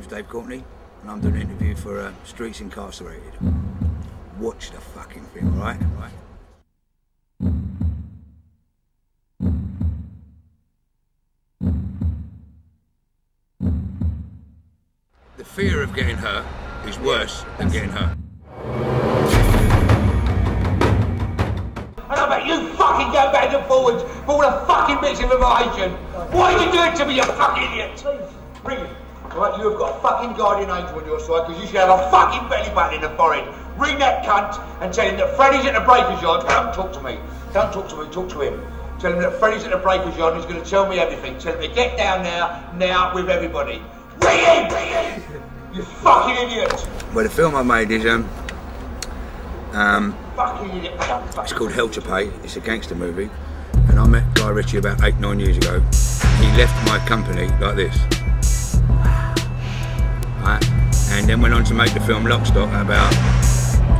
name's Dave Courtney, and I'm doing an interview for Streets Incarcerated. Watch the fucking thing, alright? The fear of getting hurt is worse than getting hurt. And I bet you fucking go back and forwards for all the fucking bits of information. Why did you do it to me, you fucking idiot? Ring it. Right, you have got a fucking guardian angel on your side because you should have a fucking belly button in the forehead. Ring that cunt and tell him that Freddie's at the breakers yard. Don't talk to me. Don't talk to me, talk to him. Tell him that Freddie's at the breakers yard and he's going to tell me everything. Tell him to get down now with everybody. Ring him! Ring him! You fucking idiot! Well, the film I made is Fucking idiot. it's called Hell to Pay. It's a gangster movie, and I met Guy Ritchie about 8-9 years ago. He left my company like this, right? And then went on to make the film Lock Stock about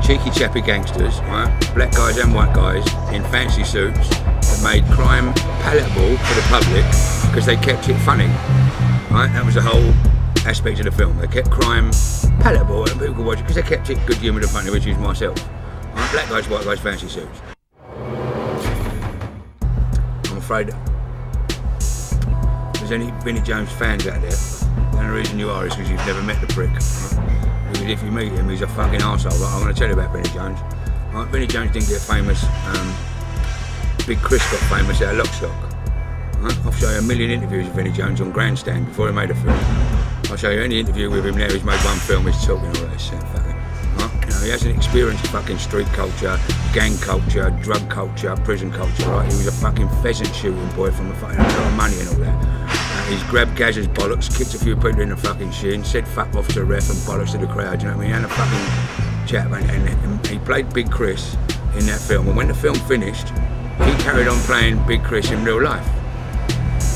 cheeky chappy gangsters, right? Black guys and white guys in fancy suits that made crime palatable for the public because they kept it funny, right? That was the whole aspect of the film. They kept crime palatable and people could watch it because they kept it good humoured and funny, which is myself. Right? Black guys, white guys, fancy suits. I'm afraid there's any Vinnie Jones fans out there. The only reason you are is because you've never met the prick. Right? Because if you meet him, he's a fucking arsehole. Right? I'm going to tell you about Vinnie Jones. Right? Vinnie Jones didn't get famous. Big Chris got famous out of Lock Stock. Right? I'll show you a million interviews with Vinnie Jones on Grandstand before he made a film. I'll show you any interview with him now. He's made one film. He's talking all that shit. Right? You know, he hasn't experienced fucking street culture, gang culture, drug culture, prison culture. Right? He was a fucking pheasant shooting boy from a fucking lot of money and all that. He's grabbed Gaz's bollocks, kicked a few people in the fucking shin, said fuck off to the ref and bollocks to the crowd, you know what I mean? And a fucking chap, and he played Big Chris in that film. And when the film finished, he carried on playing Big Chris in real life.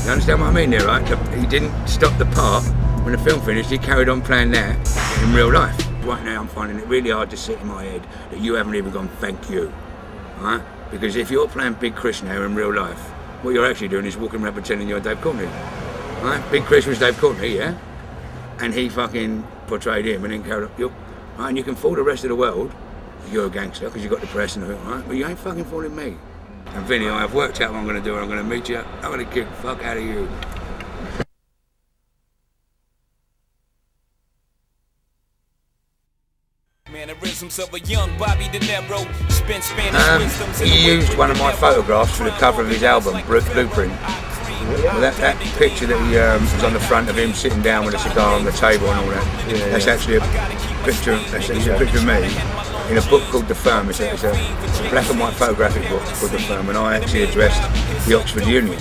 You understand what I mean there, right? He didn't stop the part. When the film finished, he carried on playing that in real life. Right now I'm finding it really hard to sit in my head that you haven't even gone thank you, right? Because if you're playing Big Chris now in real life, what you're actually doing is walking around pretending you're Dave Courtney. Right? Big Chris was Dave Courtney, yeah? And he fucking portrayed him and then carried on. Right? And you can fool the rest of the world, you're a gangster, because you've got the press and everything, right? But you ain't fucking fooling me. And Vinny, I've worked out what I'm going to do and I'm going to meet you. I'm going to kick the fuck out of you. He used one of my photographs for the cover of his album, Blueprint. Well, that picture that he was on the front of him sitting down with a cigar on the table and all that, that's actually a picture of me in a book called The Firm. It's a black and white photographic book called The Firm, and I actually addressed the Oxford Union.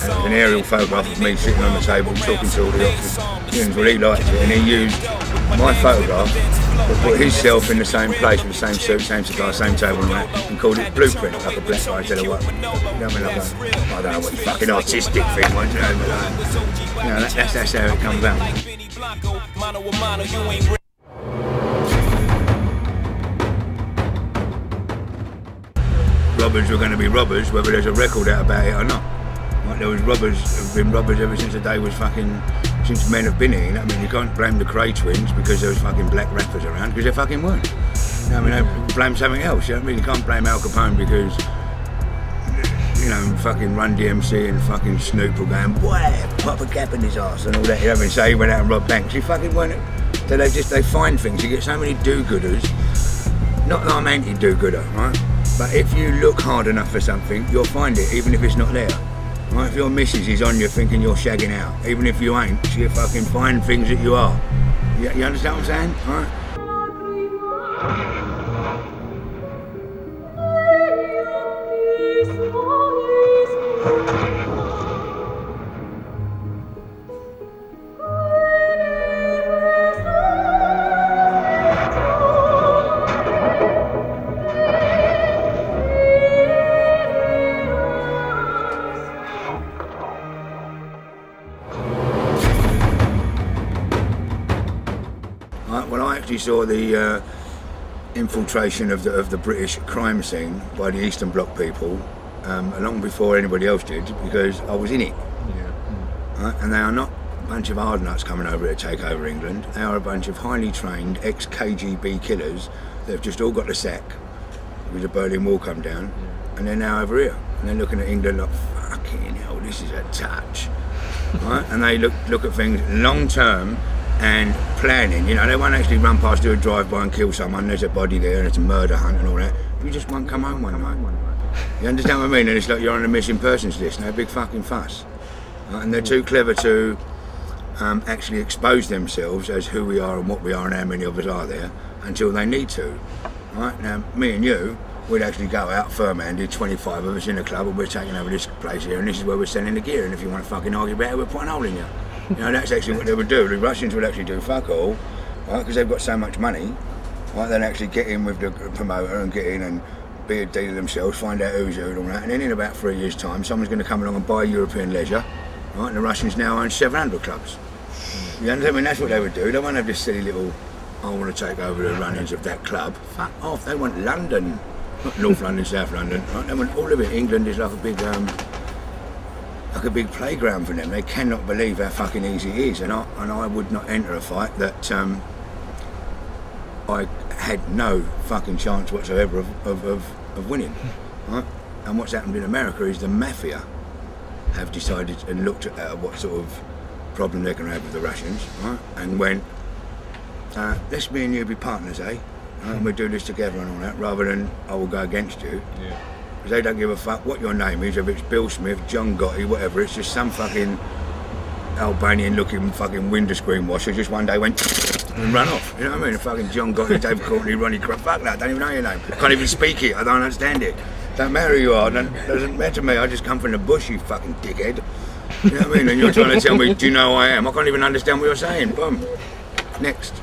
And an aerial photograph of me sitting on the table talking to all the Oxford Unions. Well, he liked it, and he used my photograph but put himself in the same place with the same suit, same cigar, same table and that, and called it Blueprint, like a black guy. Tell you what, you know what I mean, like I don't know what the fucking artistic thing was, you know, but you know, that's how it comes out. Robbers were going to be robbers, whether there's a record out about it or not. Like there was robbers, have been robbers ever since the day was fucking, since men have been here. You know what I mean? You can't blame the Cray twins because there was fucking black rappers around, because there fucking weren't. You know what I mean? Blame something else, you know what I mean? You can't blame Al Capone because, you know, fucking Run DMC and fucking Snoop were going, boy, pop a cap in his arse and all that, you know what I mean? So he went out and robbed banks. You fucking weren't, so they find things. You get so many do-gooders. Not that I'm anti-do-gooder, right? But if you look hard enough for something, you'll find it, even if it's not there. Right? If your missus is on you thinking you're shagging out, even if you ain't, you fucking find things that you are. You understand what I'm saying? Right? Well, I actually saw the infiltration of the British crime scene by the Eastern Bloc people long before anybody else did, because I was in it. Yeah. Right? And they are not bunch of hard nuts coming over to take over England. They are a bunch of highly trained ex-KGB killers that have just all got the sack with the Berlin Wall come down, and they're now over here. And they're looking at England like, fucking hell, this is a touch. Right? And they look at things long term and planning. You know, they won't actually run past, do a drive-by and kill someone. There's a body there and it's a murder hunt and all that. You just won't come home one night. You understand what I mean? And it's like you're on a missing persons list. No big fucking fuss. Right? And they're too clever to actually expose themselves as who we are and what we are and how many of us are there until they need to. Right? Now, me and you, we'd actually go out firm-handed, 25 of us in a club, and we're taking over this place here, and this is where we're selling the gear, and if you want to fucking argue about it, we're putting a hole in you. You know, that's actually what they would do. The Russians would actually do fuck all, right, because they've got so much money, right, they'd actually get in with the promoter and get in and be a dealer themselves, find out who's who and all that, and then in about 3 years' time, someone's going to come along and buy European leisure, right, and the Russians now own 700 clubs. You understand? I mean, that's what they would do. They won't have this silly little, I want to take over the run-ins of that club. Fuck off, they want London. Not North London, South London, right? They want all of it. England is like a big playground for them. They cannot believe how fucking easy it is, and I would not enter a fight that I had no fucking chance whatsoever of winning, right? And what's happened in America is the mafia have decided and looked at what sort of problem they're going to have with the Russians, right? And went, let's me and you be partners, eh? And we'll do this together and all that, rather than I will go against you. Yeah. Because they don't give a fuck what your name is, if it's Bill Smith, John Gotti, whatever. It's just some fucking Albanian-looking fucking window screen washer just one day went and run off. You know what I mean? Fucking John Gotti, Dave Courtney, Ronnie Crump. Fuck that, I don't even know your name. Can't even speak it, I don't understand it. Don't matter who you are, doesn't matter to me. I just come from the bush, you fucking dickhead. You know what I mean? And you're trying to tell me, do you know who I am? I can't even understand what you're saying. Boom. Next.